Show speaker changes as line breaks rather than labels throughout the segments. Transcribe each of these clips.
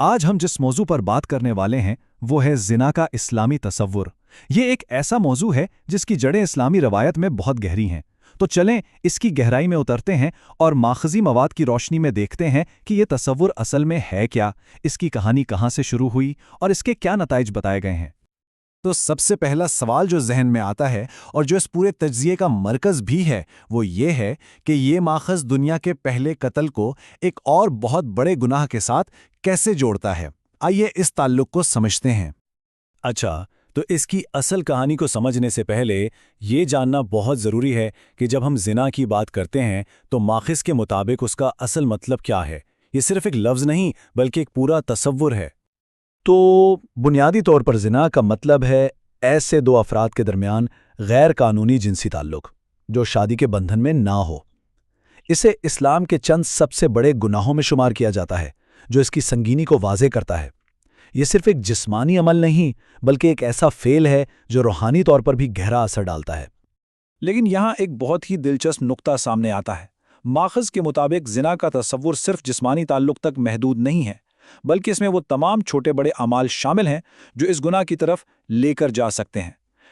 آج ہم جس موضوع پر بات کرنے والے ہیں وہ ہے زنا کا اسلامی تصور۔ یہ ایک ایسا موضوع ہے جس کی جڑیں اسلامی روایت میں بہت گہری ہیں۔ تو چلیں اس کی گہرائی میں اترتے ہیں اور ماخذی مواد کی روشنی میں دیکھتے ہیں کہ یہ تصور اصل میں ہے کیا، اس کی کہانی کہاں سے شروع ہوئی اور اس کے کیا نتائج بتائے گئے ہیں۔ تو سب سے پہلا سوال جو ذہن میں آتا ہے اور جو اس پورے تجزیے کا مرکز بھی ہے وہ یہ ہے کہ یہ ماخذ دنیا کے پہلے قتل کو ایک اور بہت بڑے گناہ کے ساتھ کیسے جوڑتا ہے۔ آئیے اس تعلق کو سمجھتے ہیں۔
اچھا، تو اس کی اصل کہانی کو سمجھنے سے پہلے یہ جاننا بہت ضروری ہے کہ جب ہم زنا کی بات کرتے ہیں تو ماخذ کے مطابق اس کا اصل مطلب کیا ہے۔ یہ صرف ایک لفظ نہیں بلکہ ایک پورا تصور ہے۔
تو بنیادی طور پر زنا کا مطلب ہے ایسے دو افراد کے درمیان غیر قانونی جنسی تعلق جو شادی کے بندھن میں نہ ہو۔ اسے اسلام کے چند سب سے بڑے گناہوں میں شمار کیا جاتا ہے جو اس کی سنگینی کو واضح کرتا ہے۔ یہ صرف ایک جسمانی عمل نہیں بلکہ ایک ایسا فعل ہے جو روحانی طور پر بھی گہرا اثر ڈالتا ہے۔
لیکن یہاں ایک بہت ہی دلچسپ نقطہ سامنے آتا ہے۔ ماخذ کے مطابق زنا کا تصور صرف جسمانی تعلق تک محدود نہیں ہے، بلکہ اس میں وہ تمام چھوٹے بڑے اعمال شامل ہیں جو اس گناہ کی طرف لے کر جا سکتے ہیں،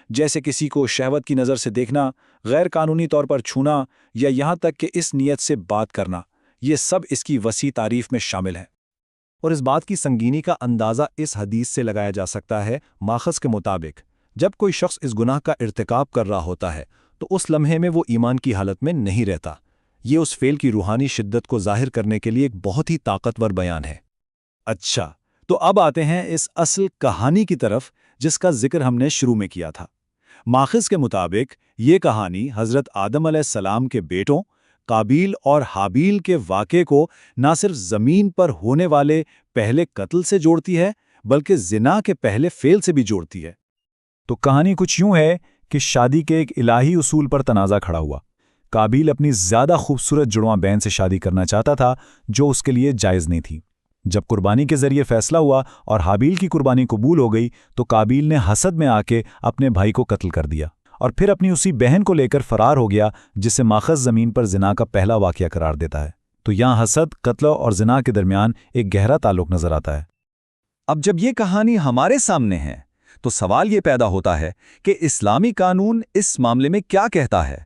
جیسے کسی کو شہوت کی نظر سے دیکھنا، غیر قانونی طور پر چھونا یا یہاں تک کہ اس نیت سے بات کرنا۔ یہ سب اس کی وسیع تعریف میں شامل ہیں۔
اور اس بات کی سنگینی کا اندازہ اس حدیث سے لگایا جا سکتا ہے۔ ماخذ کے مطابق جب کوئی شخص اس گناہ کا ارتکاب کر رہا ہوتا ہے تو اس لمحے میں وہ ایمان کی حالت میں نہیں رہتا۔ یہ اس فعل کی روحانی شدت کو ظاہر کرنے کے لیے ایک بہت ہی طاقتور بیان ہے۔
اچھا، تو اب آتے ہیں اس اصل کہانی کی طرف جس کا ذکر ہم نے شروع میں کیا تھا۔ ماخذ کے مطابق یہ کہانی حضرت آدم علیہ السلام کے بیٹوں قابیل اور حابیل کے واقعے کو نہ صرف زمین پر ہونے والے پہلے قتل سے جوڑتی ہے بلکہ زنا کے پہلے فعل سے بھی جوڑتی ہے۔
تو کہانی کچھ یوں ہے کہ شادی کے ایک الہی اصول پر تنازع کھڑا ہوا۔ قابیل اپنی زیادہ خوبصورت جڑواں بہن سے شادی کرنا چاہتا تھا جو اس کے لیے جائز نہیں تھی۔ جب قربانی کے ذریعے فیصلہ ہوا اور حابیل کی قربانی قبول ہو گئی تو قابیل نے حسد میں آ کے اپنے بھائی کو قتل کر دیا اور پھر اپنی اسی بہن کو لے کر فرار ہو گیا، جسے ماخذ زمین پر زنا کا پہلا واقعہ قرار دیتا ہے۔ تو یہاں حسد، قتل اور زنا کے درمیان ایک گہرا تعلق نظر آتا ہے۔
اب جب یہ کہانی ہمارے سامنے ہے تو سوال یہ پیدا ہوتا ہے کہ اسلامی قانون اس معاملے میں کیا کہتا ہے؟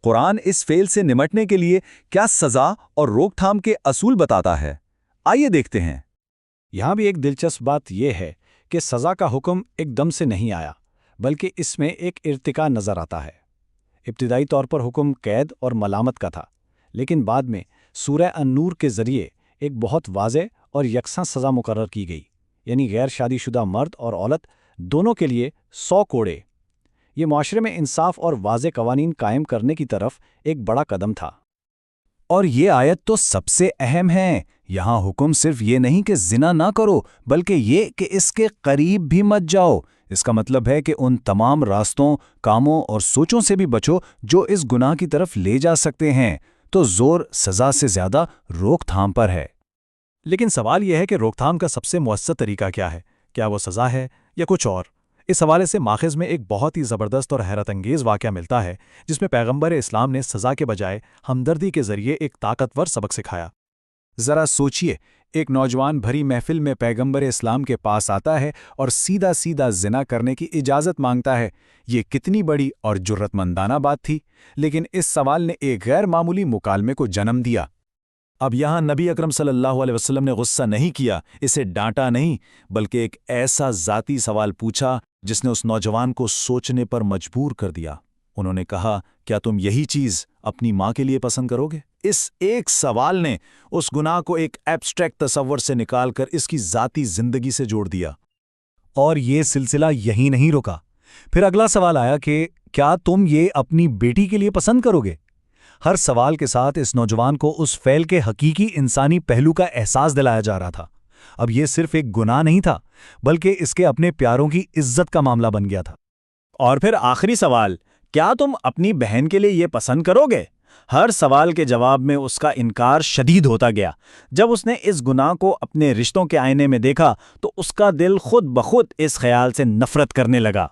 قرآن اس فعل سے نمٹنے کے لیے کیا سزا اور روک تھام کے اصول بتاتا ہے؟ آئیے دیکھتے ہیں۔
یہاں بھی ایک دلچسپ بات یہ ہے کہ سزا کا حکم ایک دم سے نہیں آیا، بلکہ اس میں ایک ارتقا نظر آتا ہے۔ ابتدائی طور پر حکم قید اور ملامت کا تھا، لیکن بعد میں سورہ النور کے ذریعے ایک بہت واضح اور یکساں سزا مقرر کی گئی، یعنی غیر شادی شدہ مرد اور عورت دونوں کے لیے 100 کوڑے۔ یہ معاشرے میں انصاف اور واضح قوانین قائم کرنے کی طرف ایک بڑا قدم تھا۔
اور یہ آیت تو سب سے اہم ہے۔ یہاں حکم صرف یہ نہیں کہ زنا نہ کرو بلکہ یہ کہ اس کے قریب بھی مت جاؤ۔ اس کا مطلب ہے کہ ان تمام راستوں، کاموں اور سوچوں سے بھی بچو جو اس گناہ کی طرف لے جا سکتے ہیں۔ تو زور سزا سے زیادہ روک تھام پر ہے۔
لیکن سوال یہ ہے کہ روک تھام کا سب سے مؤثر طریقہ کیا ہے؟ کیا وہ سزا ہے یا کچھ اور؟ اس حوالے سے ماخذ میں ایک بہت ہی زبردست اور حیرت انگیز واقعہ ملتا ہے جس میں پیغمبر اسلام نے سزا کے بجائے ہمدردی کے ذریعے ایک طاقتور سبق سکھایا۔
ذرا سوچئے، ایک نوجوان بھری محفل میں پیغمبر اسلام کے پاس آتا ہے اور سیدھا سیدھا زنا کرنے کی اجازت مانگتا ہے۔ یہ کتنی بڑی اور جرأت مندانہ بات تھی، لیکن اس سوال نے ایک غیر معمولی مکالمے کو جنم دیا۔ اب یہاں نبی اکرم صلی اللہ علیہ وسلم نے غصہ نہیں کیا، اسے ڈانٹا نہیں، بلکہ ایک ایسا ذاتی سوال پوچھا جس نے اس نوجوان کو سوچنے پر مجبور کر دیا۔ انہوں نے کہا، کیا تم یہی چیز اپنی ماں کے لیے پسند کرو گے؟ اس ایک سوال نے اس گناہ کو ایک ایبسٹریکٹ تصور سے نکال کر اس کی ذاتی زندگی سے جوڑ دیا۔
اور یہ سلسلہ یہیں نہیں رکا۔ پھر اگلا سوال آیا کہ کیا تم یہ اپنی بیٹی کے لیے پسند کرو گے؟ ہر سوال کے ساتھ اس نوجوان کو اس فعل کے حقیقی انسانی پہلو کا احساس دلایا جا رہا تھا۔ اب یہ صرف ایک گناہ نہیں تھا بلکہ اس کے اپنے پیاروں کی عزت کا معاملہ بن گیا تھا۔
اور پھر آخری سوال، کیا تم اپنی بہن کے لیے یہ پسند کرو گے؟ ہر سوال کے جواب میں اس کا انکار شدید ہوتا گیا۔ جب اس نے اس گناہ کو اپنے رشتوں کے آئینے میں دیکھا تو اس کا دل خود بخود اس خیال سے نفرت کرنے لگا۔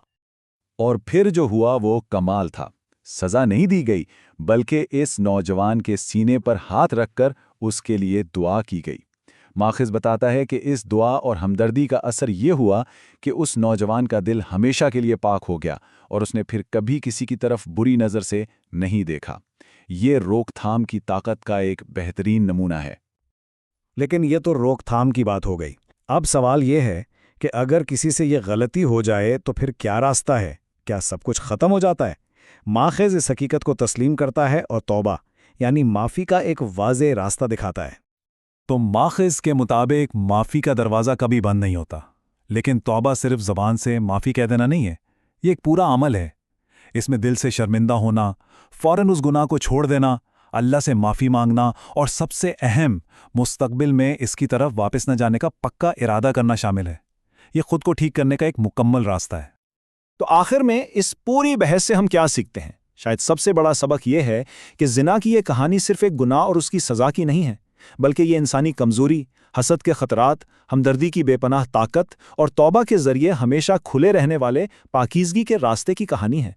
اور پھر جو ہوا وہ کمال تھا۔ سزا نہیں دی گئی بلکہ اس نوجوان کے سینے پر ہاتھ رکھ کر اس کے لیے دعا کی گئی۔
ماخذ بتاتا ہے کہ اس دعا اور ہمدردی کا اثر یہ ہوا کہ اس نوجوان کا دل ہمیشہ کے لیے پاک ہو گیا اور اس نے پھر کبھی کسی کی طرف بری نظر سے نہیں دیکھا۔ یہ روک تھام کی طاقت کا ایک بہترین نمونہ ہے۔
لیکن یہ تو روک تھام کی بات ہو گئی۔ اب سوال یہ ہے کہ اگر کسی سے یہ غلطی ہو جائے تو پھر کیا راستہ ہے؟ کیا سب کچھ ختم ہو جاتا ہے؟ ماخذ اس حقیقت کو تسلیم کرتا ہے اور توبہ یعنی معافی کا ایک واضح راستہ دکھاتا ہے۔
تو ماخذ کے مطابق معافی کا دروازہ کبھی بند نہیں ہوتا، لیکن توبہ صرف زبان سے معافی کہہ دینا نہیں ہے، یہ ایک پورا عمل ہے۔ اس میں دل سے شرمندہ ہونا، فوراً اس گناہ کو چھوڑ دینا، اللہ سے معافی مانگنا اور سب سے اہم مستقبل میں اس کی طرف واپس نہ جانے کا پکا ارادہ کرنا شامل ہے۔ یہ خود کو ٹھیک کرنے کا ایک مکمل راستہ ہے۔
تو آخر میں اس پوری بحث سے ہم کیا سیکھتے ہیں؟ شاید سب سے بڑا سبق یہ ہے کہ زنا کی یہ کہانی صرف ایک گناہ اور اس کی سزا کی نہیں ہے، بلکہ یہ انسانی کمزوری، حسد کے خطرات، ہمدردی کی بے پناہ طاقت اور توبہ کے ذریعے ہمیشہ کھلے رہنے والے پاکیزگی کے راستے کی کہانی ہے۔